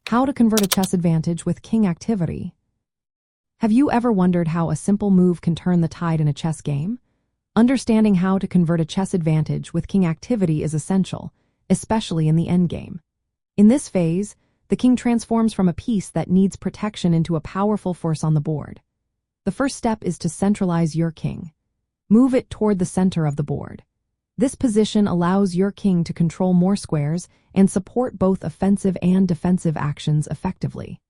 How to convert a chess advantage with king activity. Have you ever wondered how a simple move can turn the tide in a chess game? Understanding how to convert a chess advantage with king activity is essential, especially in the endgame. In this phase, the king transforms from a piece that needs protection into a powerful force on the board. The first step is to centralize your king. Move it toward the center of the board. This position allows your king to control more squares and support both offensive and defensive actions effectively.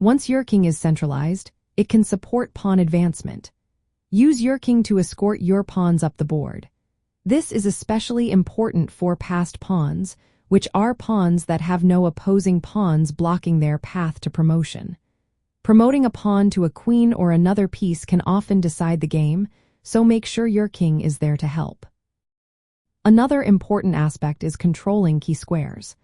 Once your king is centralized, it can support pawn advancement. Use your king to escort your pawns up the board. This is especially important for passed pawns, which are pawns that have no opposing pawns blocking their path to promotion. Promoting a pawn to a queen or another piece can often decide the game, so make sure your king is there to help. Another important aspect is controlling key squares.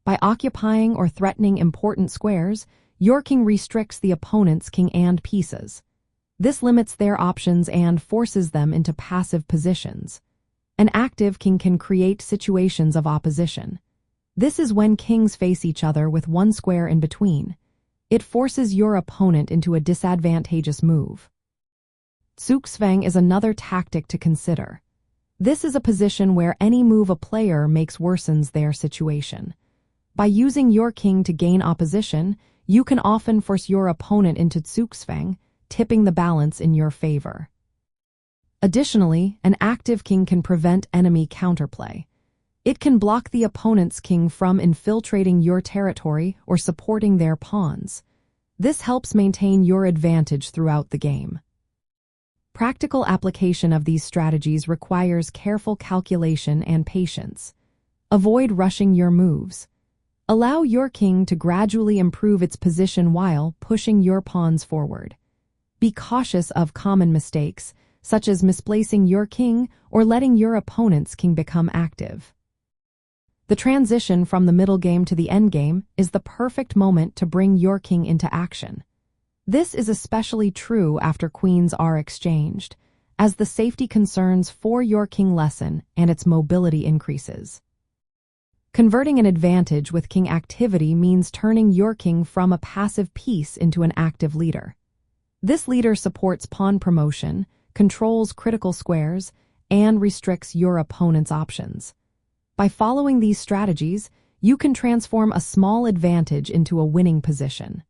By occupying or threatening important squares, your king restricts the opponent's king and pieces. This limits their options and forces them into passive positions. An active king can create situations of opposition. This is when kings face each other with one square in between. It forces your opponent into a disadvantageous move. Zugzwang is another tactic to consider. This is a position where any move a player makes worsens their situation. By using your king to gain opposition, you can often force your opponent into Zugzwang, tipping the balance in your favor. Additionally, an active king can prevent enemy counterplay. It can block the opponent's king from infiltrating your territory or supporting their pawns. This helps maintain your advantage throughout the game. Practical application of these strategies requires careful calculation and patience. Avoid rushing your moves. Allow your king to gradually improve its position while pushing your pawns forward. Be cautious of common mistakes, such as misplacing your king or letting your opponent's king become active. The transition from the middle game to the endgame is the perfect moment to bring your king into action. This is especially true after queens are exchanged, as the safety concerns for your king lessen and its mobility increases. Converting an advantage with king activity means turning your king from a passive piece into an active leader. This leader supports pawn promotion, controls critical squares, and restricts your opponent's options. By following these strategies, you can transform a small advantage into a winning position.